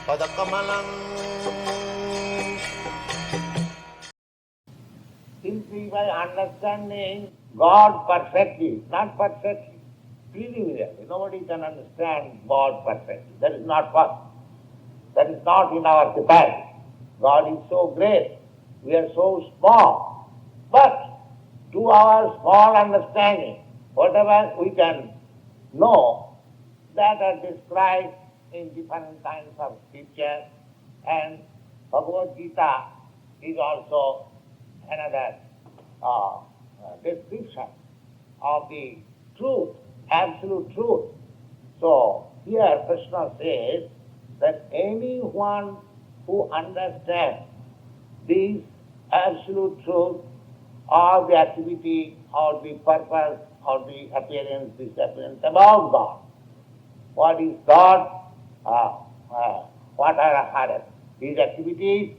padakamalam. Simply by understanding God perfectly, not perfectly, preliminarily. Nobody can understand God perfectly. That is not possible. That is not in our capacity. God is so great. We are so small. But to our small understanding, whatever we can know, that are described in different kinds of scriptures, and Bhagavad Gita is also another description of the truth, absolute truth. So here Krishna says that anyone who understands this absolute truth or the activity or the purpose or the appearance, disappearance about God, what is God, what are his activities,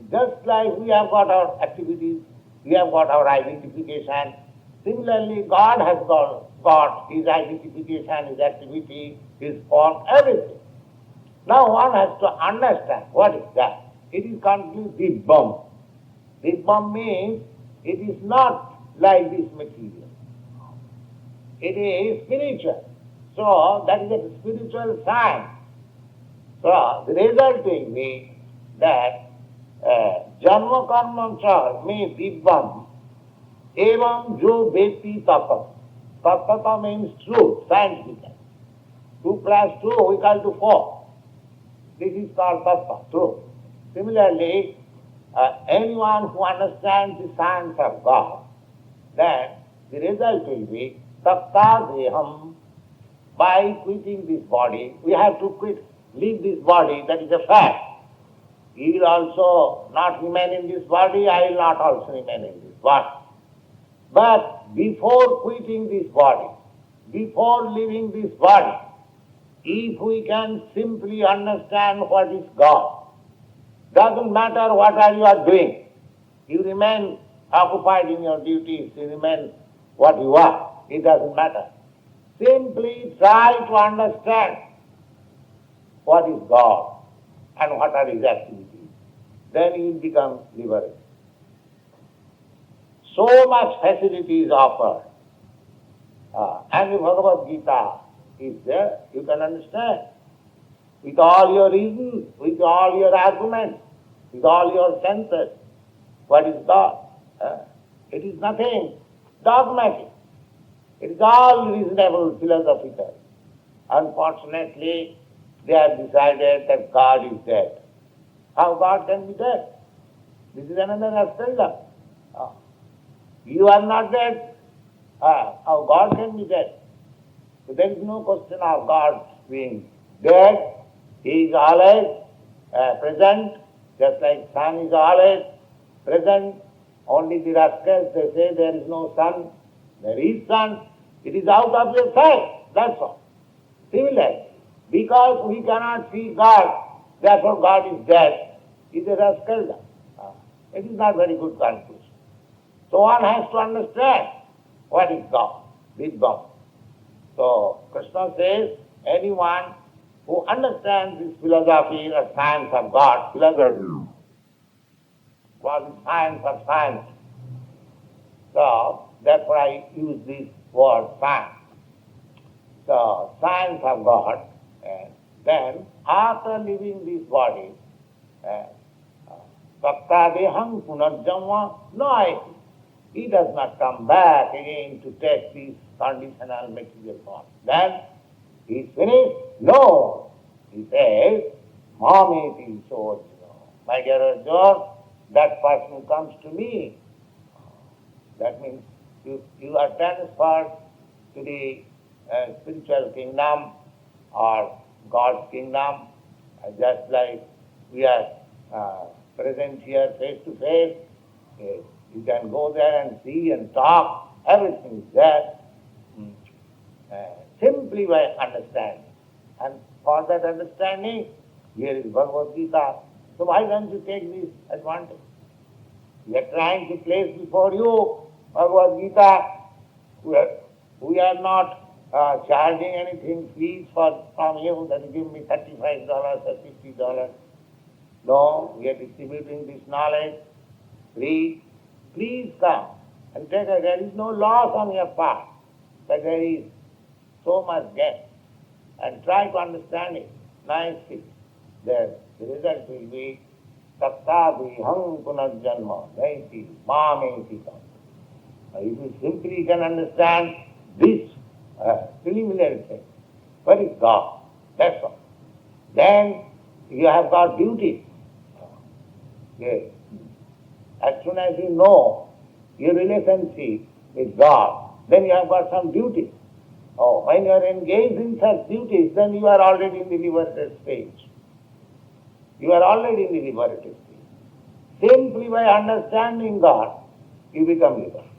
just like we have got our activities, we have got our identification, similarly God has got his identification, his activity, his form, everything. Now one has to understand what is that. It is completely dibbam. Dibbam means it is not like this material. It is spiritual. So that is a spiritual science. So the result will be that janma karma cha me dibbam evam jo veti tapa. Tapa means truth, scientific. 2 plus 2 equal to 4. This is called tattva, truth. Similarly, anyone who understands the science of God, then the result will be tatta deham. By quitting this body, we have to leave this body, that is a fact. You will also not remain in this body, I will not also remain in this body. But before quitting this body, before leaving this body, if we can simply understand what is God, doesn't matter what you are doing, you remain occupied in your duties, you remain what you are, it doesn't matter. Simply try to understand what is God and what are his activities. Then you will become liberated. So much facility is offered. And the Bhagavad Gita is there, you can understand. With all your reasons, with all your arguments, with all your senses, what is God? It is nothing dogmatic. It is all reasonable, philosophical. Unfortunately, they have decided that God is dead. How God can be dead? This is another aspect. You are not dead. How God can be dead? So there is no question of God being dead. He is always present, just like sun is always present. Only the rascals, they say there is no sun. There is sun. It is out of your sight. That's all. Similarly, because we cannot see God, therefore God is dead, is a rascal. It is not very good conclusion. So one has to understand what is God, with God. So Krishna says, anyone who understands this philosophy or science of God, philosophy was the science of science. So therefore I use this word science. So science of God, then after leaving this body, katha deham punarjama no, he does not come back again to take this conditional material form. Then he is finished? No. He says, Mameti so, my dear Arjuna, that person comes to me. That means you are transferred to the spiritual kingdom or God's kingdom, just like we are present here face to face. You can go there and see and talk, everything is there, simply by understanding. And for that understanding, here is Bhagavad Gita. So why don't you take this advantage? We are trying to place before you Bhagavad Gita. We are not charging anything, fees from you, that you give me $35 or $50. No, we are distributing this knowledge. Please come and take it. There is no loss on your part, but there is so much gain. And try to understand it nicely. The result will be katha hang punarjanma naiti mameti. If you simply can understand this preliminary thing, what is God? That's all. Then you have got duty. Yes. As soon as you know your relationship with God, then you have got some duty. Oh, when you are engaged in such duties, then you are already in the liberated stage. You are already in the liberated stage. Simply by understanding God, you become liberated.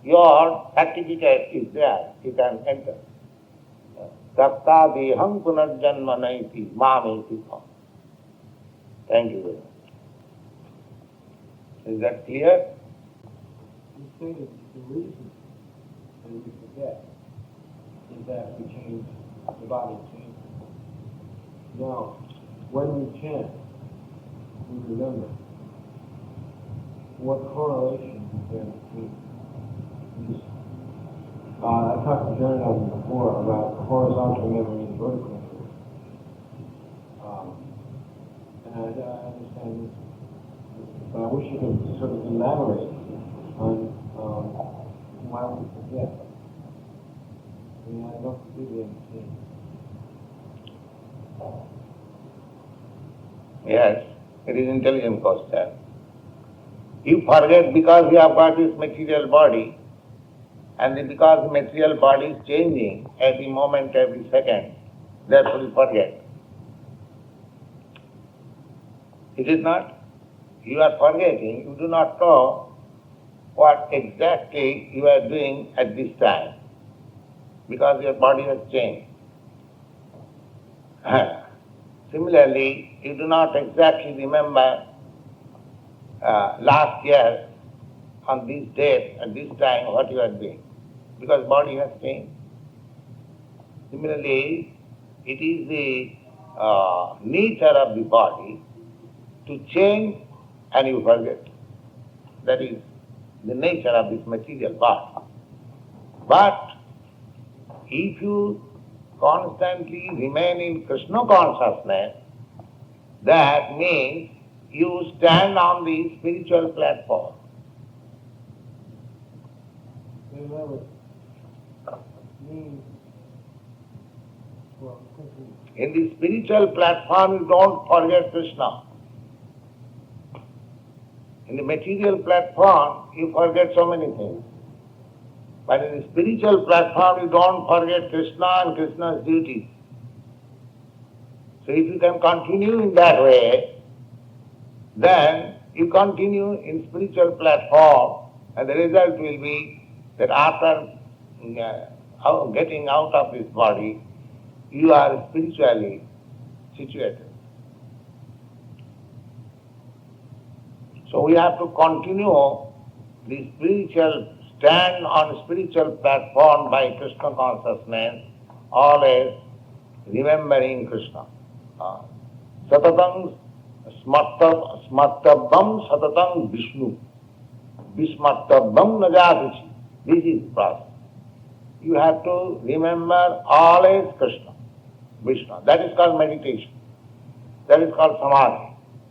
Your certificate is there, you can enter. Katha deham punarjanma naiti mameti. Thank you very much. Is that clear? You say that the reason that we forget is that we change, the body changes. Now, when we chant, we remember. What correlation is there between these? I talked to Jaran before about horizontal memory and vertical memory. And I understand this, but I wish you could sort of elaborate on why we forget. I mean, I don't completely understand. Yes, it is intelligent question. You forget because you have got this material body, and because the material body is changing every moment, every second, therefore you forget. It is not. You are forgetting, you do not know what exactly you are doing at this time, because your body has changed. Similarly, you do not exactly remember last year on this date, at this time, what you are doing, because body has changed. Similarly, it is the nature of the body to change and you forget. That is the nature of this material body. But if you constantly remain in Krishna consciousness, that means you stand on the spiritual platform. Remember, means, well, In the spiritual platform, you don't forget Krishna. In the material platform, you forget so many things. But in the spiritual platform, you don't forget Krishna and Krishna's duties. So if you can continue in that way, then you continue in spiritual platform, and the result will be that after getting out of this body, you are spiritually situated. So we have to continue the spiritual stand on spiritual platform by Krishna consciousness, always remembering Krishna. Satatam smartabam satatam Vishnu. Vismartabam najatuchi. This is the process. You have to remember always Krishna, Vishnu. That is called meditation. That is called samadhi.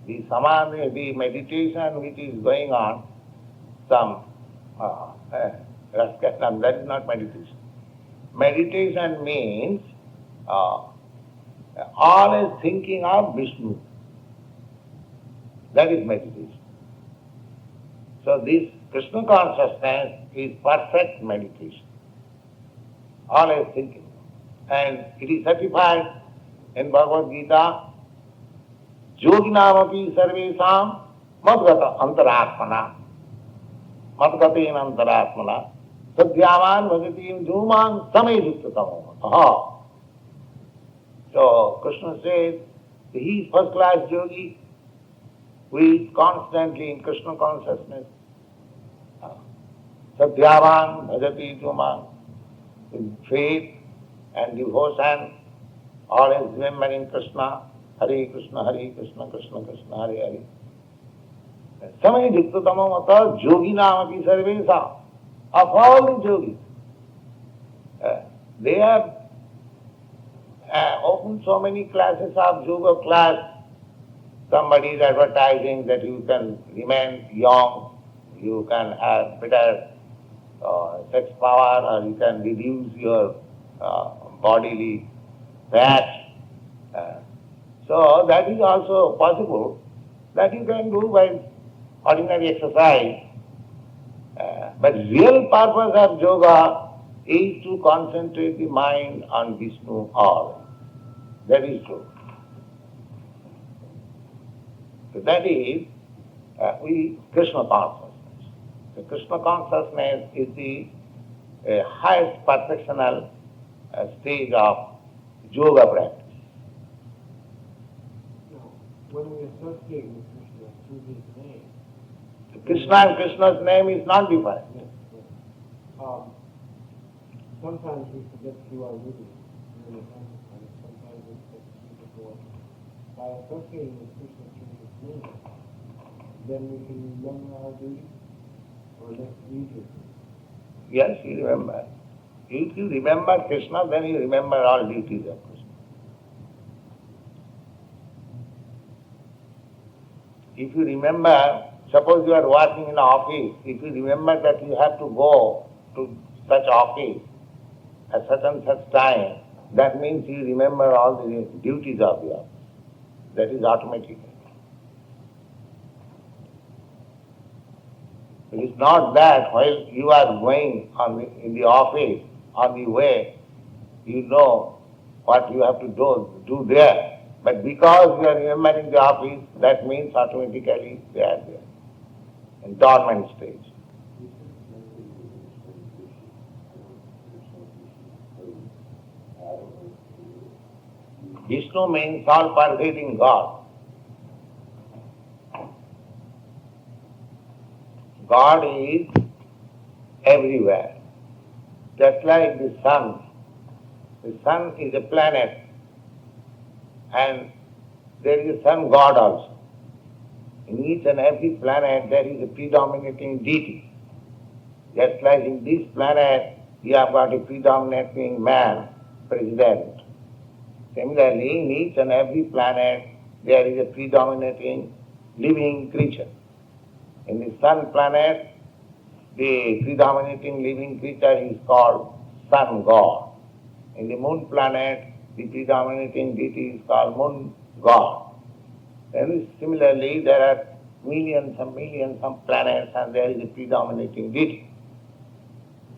The samadhi, the meditation which is going on, that is not meditation. Meditation means always thinking of Vishnu. That is meditation. So this Krishna consciousness is perfect meditation. Always thinking. And it is certified in Bhagavad Gita, Yoginamapi sarvesam madgata antaratmana. Madgatein antaratmana. Sadhyavan bhagatim dhuman sameduttatamo. So Krishna says, he is first class yogi who is constantly in Krishna consciousness. Sadhyavan bhagati dhuman. with faith and devotion, always remembering Krishna, Hare Krishna, Krishna Krishna, Hare Hare. Samaya Juktatama Mata Yogi Namati Sarvesa. Of all the yogis, they have opened so many classes of yoga class. Somebody is advertising that you can remain young, you can have better sex power, or you can reduce your bodily fat. So that is also possible that you can do by ordinary exercise. But real purpose of yoga is to concentrate the mind on Vishnu all. That is true. So that is Krishna consciousness. The Krishna consciousness is the highest perfectional stage of yoga practice. Now, when we associate with Krishna through his name, Krishna and Krishna's name is not different. yes, yes. Sometimes we forget through our living, and sometimes we forget through the by associating with Krishna through his name, then we can remember our duty, or less easier. Yes, you remember. If you remember Krishna, then you remember all duties of Krishna. If you remember, suppose you are working in an office, if you remember that you have to go to such office at such and such time, that means you remember all the duties of the office. That is automatic. It is not that while you are going in the office, on the way, you know what you have to do there. But because you are remembering the office, that means automatically they are there, in dormant stage. Vishnu means all-pervading God. God is everywhere. Just like the sun. The sun is a planet, and there is a sun god also. In each and every planet there is a predominating deity. Just like in this planet you have got a predominating man, president. Similarly, in each and every planet there is a predominating living creature. In the sun planet, the predominating living creature is called sun god. In the moon planet, the predominating deity is called moon god. And similarly, there are millions and millions of planets and there is a predominating deity.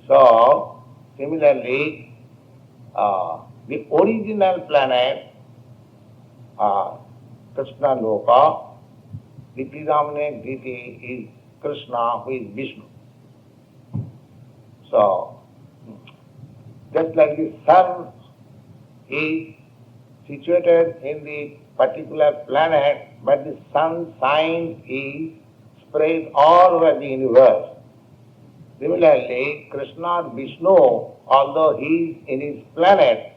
So, similarly, the original planet, Kṛṣṇa Loka, the predominant deity is Krishna, who is Vishnu. So, just like the sun is situated in the particular planet, but the sun sign is spread all over the universe. Similarly, Krishna, Vishnu, although he is in his planet,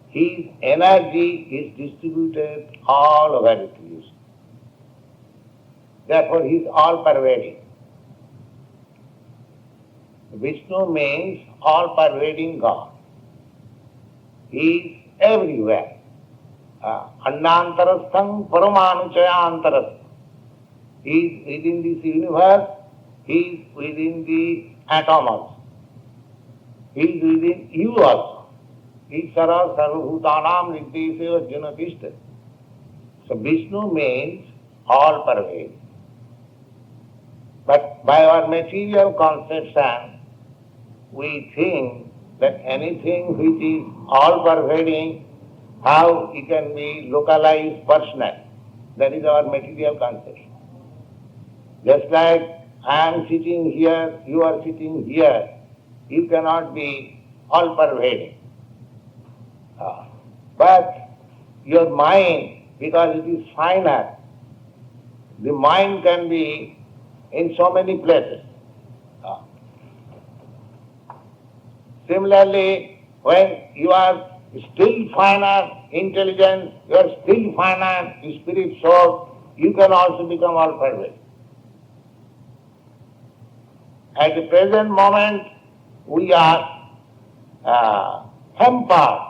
his energy is distributed all over the creation. Therefore, he is all-pervading. Vishnu means all-pervading God. He is everywhere. Annantarastham paramanuchayantarastham. He is within this universe, he is within the atom also. He is within you also. Ishara sarvabhutanam nityeseva junatishta. So Vishnu means all-pervading. But by our material conception, we think that anything which is all-pervading, how it can be localized personal. That is our material conception. Just like I am sitting here, you are sitting here, you cannot be all-pervading. But your mind, because it is finite, the mind can be in so many places. Similarly, when you are still finer intelligence, you are still finer spirit soul, you can also become all-pervasive. At the present moment, we are hampered,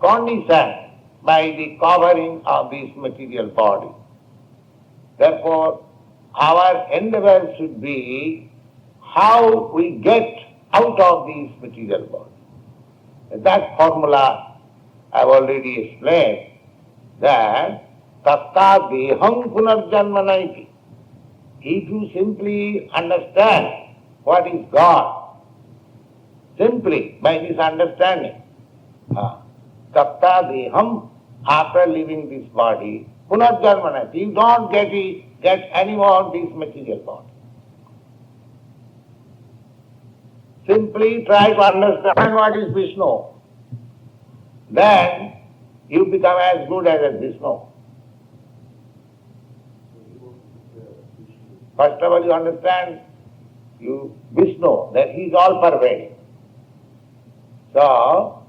conditioned by the covering of this material body. Therefore, our endeavor should be how we get out of this material body. That formula I have already explained, that katha deham punarjanma naiti. If you simply understand what is God, simply by this understanding, katha deham, after leaving this body, punarjanma naiti, you don't get any more this material body. Simply try to understand what is Vishnu. Then you become as good as Vishnu. First of all, you understand Vishnu, that he is all-pervading. So,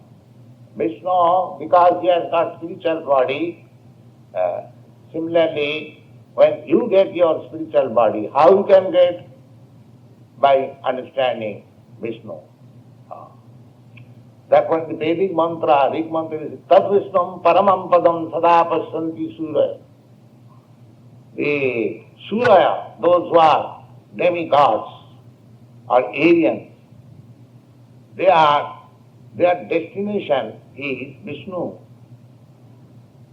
Vishnu, because he has got spiritual body, similarly, when you get your spiritual body, how you can get? By understanding Vishnu. That was the Vedic mantra, Vedic mantra is Tat Vishnum Paramam Padam Sada Pasyanti Suraya. The Suraya, those who are demigods or Aryans, their destination is Vishnu.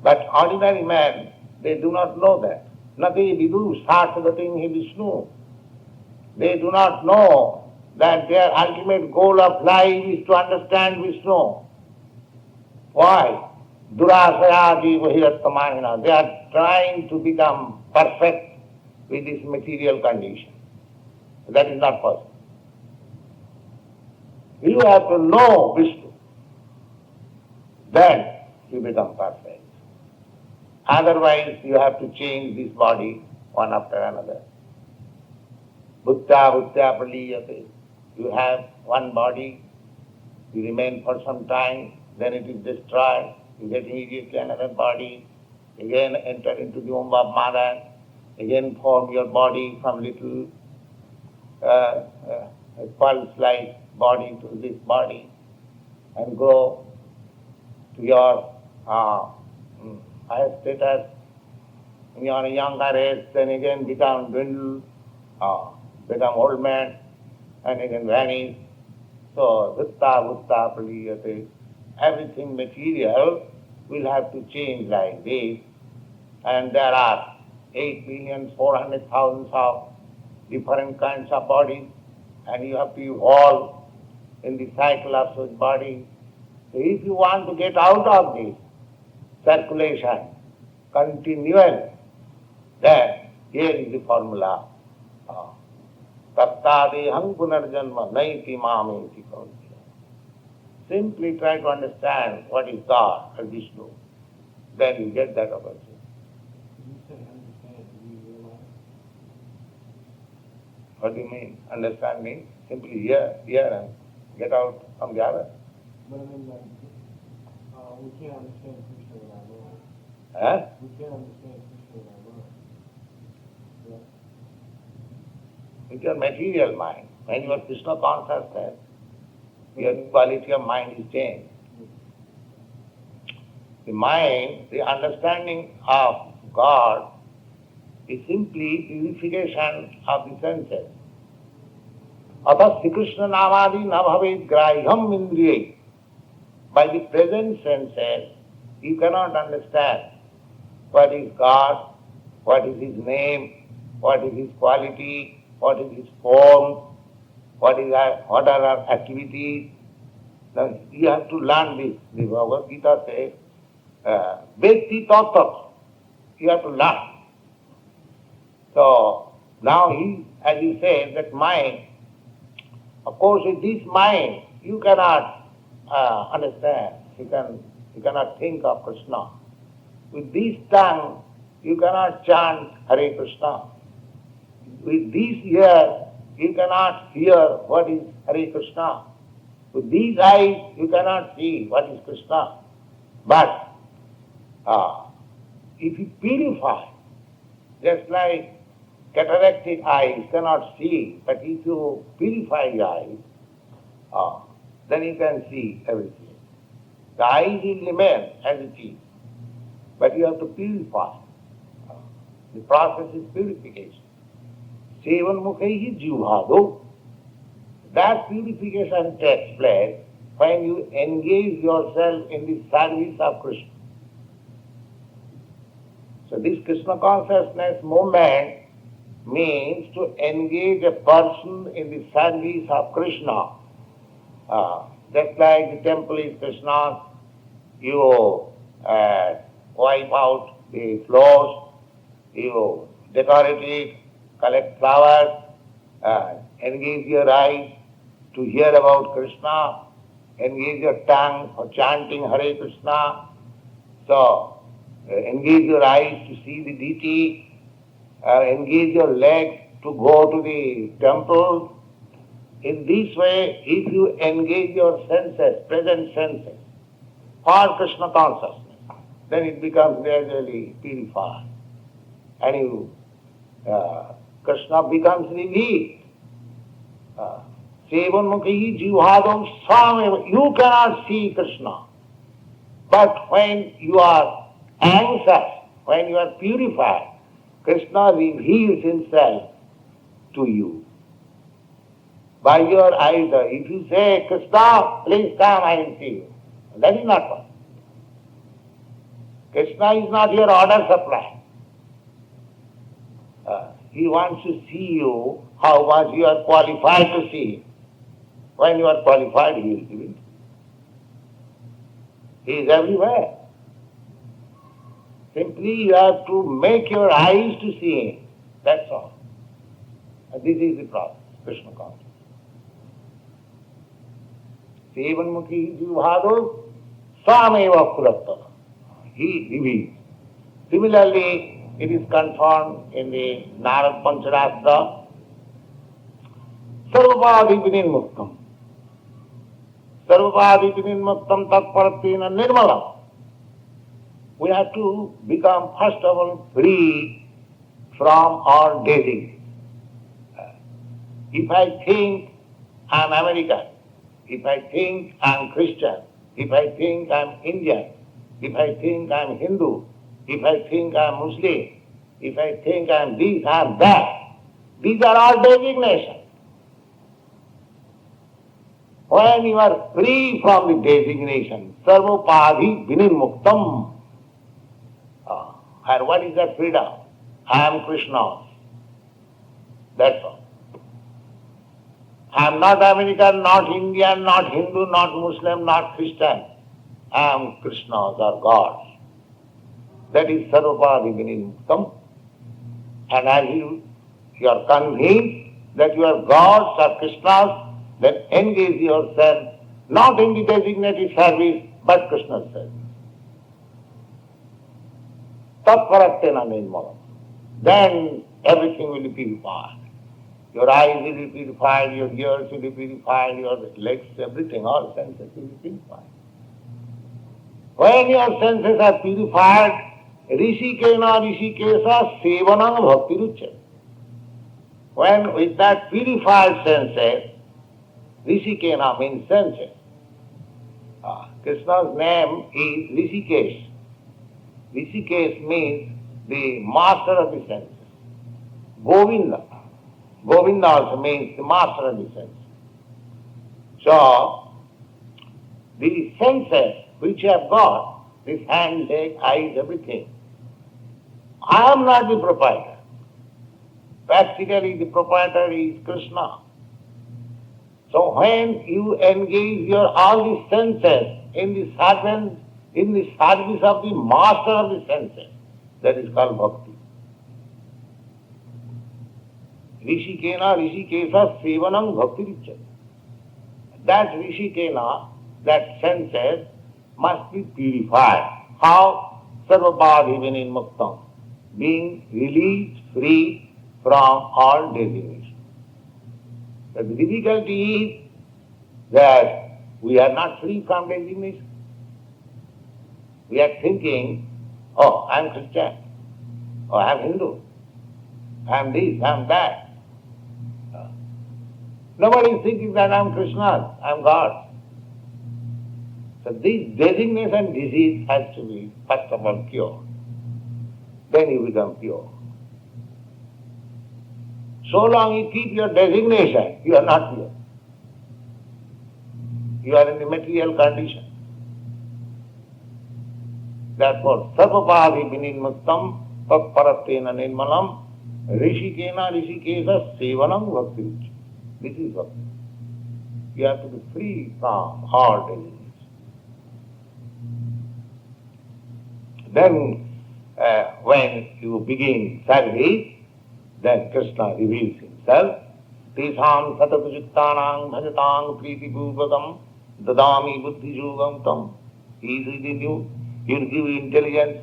But ordinary man, they do not know that. Nati vidu sarthadatim hi Vishnu. They do not know that their ultimate goal of life is to understand Vishnu. Why? Durasayadi vahirattamahina. They are trying to become perfect with this material condition. That is not possible. You have to know Vishnu. Then you become perfect. Otherwise, you have to change this body one after another. Bhutta praliyate. You have one body, you remain for some time, then it is destroyed, you get immediately another body, again enter into the womb of mother, again form your body from little pulse-like body to this body, and grow to your higher status. In your younger age, then again become dwindle, become old man, and again vanish. So, bhutta praliyate. Everything material will have to change like this. And there are 8,400,000 of different kinds of bodies, and you have to evolve in the cycle of such bodies. So if you want to get out of this circulation, continual, then here is the formula. Tattadeham punarjanma naiti mameti kaunti. Simply try to understand what is God or Vishnu. Then you get that opportunity. You say understand, do you realize? What do you mean? Understand means simply hear and get out from the other. But I mean, like, we can't understand Krishna without knowing. Huh? We can't understand Krishna without knowing. Yeah. With your material mind, when you are Krishna consciousness, your quality of mind is changed. The mind, the understanding of God is simply purification of the senses. Atas Kṛṣṇa namadi na bhavet grahyam indriyai. By the present senses, you cannot understand what is God, what is His name, what is His quality, what is His form, what are our activities. Now you have to learn this. The Bhagavad Gita says, Vedti tattva. You have to learn. So now as you say, that mind, of course with this mind you cannot understand, you cannot think of Krishna. With this tongue you cannot chant Hare Krishna. With this ear you cannot hear what is Hare Krishna. With these eyes you cannot see what is Krishna. But if you purify, just like cataractic eyes cannot see, but if you purify your eyes, then you can see everything. The eyes will remain as it is, but you have to purify. The process is purification. Sevan mukhaihi jivhado. That purification takes place when you engage yourself in the service of Krishna. So this Krishna consciousness movement means to engage a person in the service of Krishna. Just like the temple is Krishna's, you wipe out the floors, you decorate it, collect flowers, engage your eyes to hear about Krishna, engage your tongue for chanting Hare Krishna. So, engage your eyes to see the deity, engage your legs to go to the temple. In this way, if you engage your senses, present senses, for Krishna consciousness, then it becomes gradually purified. And Krishna becomes revealed. Sevan mukhi jivhadam sameva. You cannot see Krishna. But when you are anxious, when you are purified, Krishna reveals himself to you. By your eyes, if you say, Krishna, please come, I will see you. That is not possible. Krishna is not your order supply. He wants to see you how much you are qualified to see him. When you are qualified, he will give it. He is everywhere. Simply you have to make your eyes to see him. That's all. And this is the process, Krishna consciousness. Sevan mukhi jivhado sameva purattana. He reveals. Similarly, it is confirmed in the Narad Pancharastra, sarvapadi vinimuktam. Sarvapadi vinimuktam tatparatena nirmalam. We have to become, first of all, free from all dating. If I think I am American, if I think I am Christian, if I think I am Indian, if I think I am Hindu, if I think I am Muslim, if I think I am this, I am that, these are all designations. When you are free from the designation, sarvapadi vinimuktam. And what is that freedom? I am Krishna's. That's all. I am not American, not Indian, not Hindu, not Muslim, not Christian. I am Krishna's or God's. That is sarvapadi vinimuktam. And as you are convinced that you are God's or Krishna's, then engage yourself not in the designated service, but Krishna's service. Tatparatena nirmalam. Then everything will be purified. Your eyes will be purified, your ears will be purified, your legs, everything, all senses will be purified. When your senses are purified, rishikena rishikesa sevanam bhakti ruchyate. When with that purified senses, rishikena means senses. Krishna's name is Rishikesh. Rishikesh means the master of the senses. Govinda. Govinda also means the master of the senses. So, the senses which you have got, this hand, leg, eyes, everything, I am not the proprietor. Practically the proprietor is Krishna. So when you engage your all the senses in the service of the master of the senses, that is called bhakti. Rishikena rishikesa sevanam bhakti ruchyate. That rishikena, that senses, must be purified. How? Sarvapadi vinimuktam. Being released, free from all designation. The difficulty is that We are not free from designation. We are thinking, oh, I am Christian, oh, I am Hindu, I am this, I am that. Nobody is thinking that I am Krishna, I am God. So this designation disease has to be first of all cured. Then you become pure. So long you keep your designation, you are not pure. You are in the material condition. Therefore, sarvapādi vinimuktam tat paratena nirmalam rishikena rishikesa sevanam bhakti. This is bhakti. You have to be free from all designation. Then, when you begin service, then Krishna reveals himself. Tesham satatujuktanang bhajatāṃ prīti pūrvakam dadāmi buddhi yogam tam. He is within you. He will give you intelligence.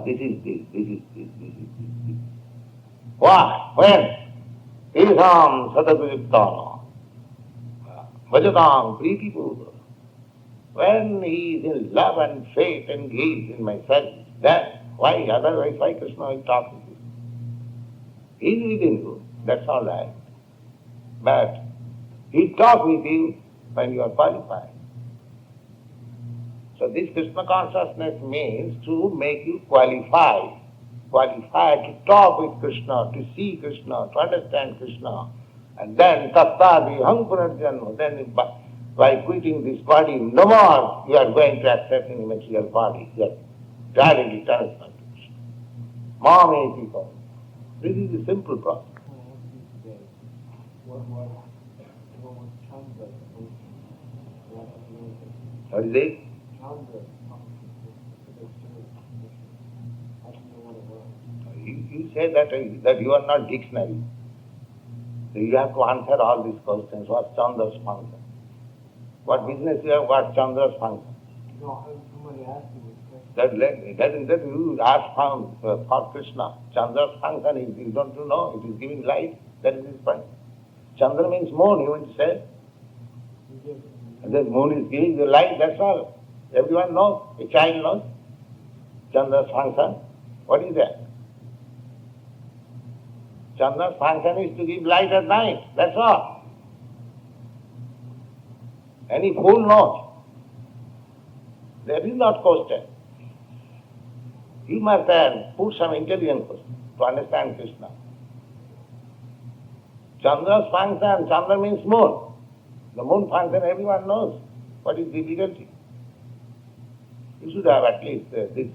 This is this. Why? When? Tesham satatujuktanang bhajatāṃ prīti pūrvakam. When he is in love and faith engaged in my service, then why? Otherwise, why Krishna will talk with you? He is within you, that's all right. But he talk with you when you are qualified. So this Krishna consciousness means to make you qualified to talk with Krishna, to see Krishna, to understand Krishna. And then katha vihang punarjanma, then by quitting this body, no more you are going to accept any material body. You are directly transferred to Krishna. Mame people. This is the simple process. What is it? You say that you are not dictionary. So you have to answer all these questions. What's Chandra's function? What business you have got Chandra's function? No, somebody asked me this question. That you ask for Krishna. Chandra's function is, you don't know, it is giving light. That is his function. Chandra means moon, you want to say. And the moon is giving the light, that's all. Everyone knows, a child knows. Chandra's function. What is that? Chandra's function is to give light at night, that's all. Any fool knows. There is not question. You must put some intelligent question to understand Krishna. Chandra's function, Chandra means moon. The moon function everyone knows. What is difficulty? You should have at least this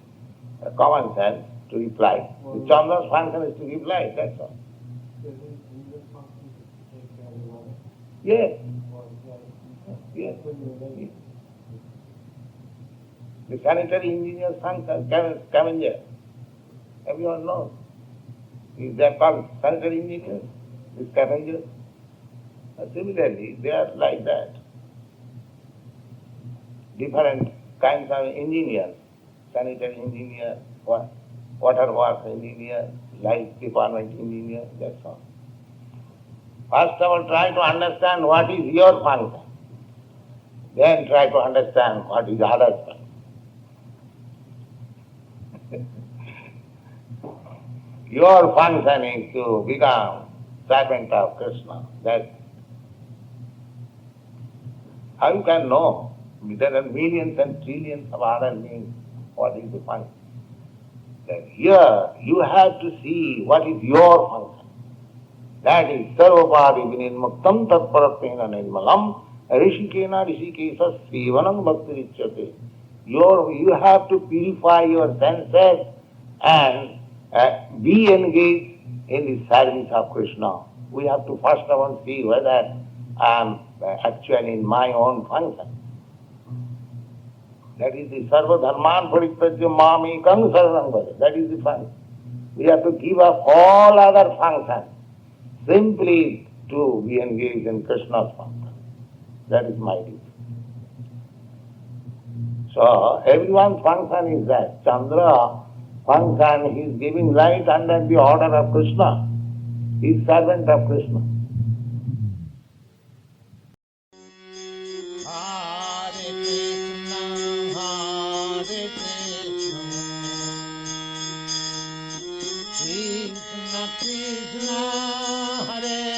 common sense to reply. The Chandra's function is to give light, that's all. Yes. Yes. The sanitary engineer's function, scavenger. Everyone knows. They are called sanitary engineers, the scavengers. Similarly, they are like that. Different kinds of engineers, sanitary engineer, water works engineer, light department engineer, that's all. First of all, try to understand what is your function. Then try to understand what is others' function. Your function is to become servant of Krishna. That's how you can know. There are millions and trillions of other beings. What is the function? That here you have to see what is your function. That is sarvapādi vinimuktam tat paratena nirmalam rishikena rishikesa sevanam bhakti richyate. You have to purify your senses and be engaged in the service of Krishna. We have to first of all see whether I am actually in my own function. That is the sarva dharman parityajya mamekam saranam bhaja. That is the function. We have to give up all other functions simply to be engaged in Krishna's function. That is my duty. So everyone's function is that. Chandra function, he is giving light under the order of Krishna. He is servant of Krishna. Krishna, Hare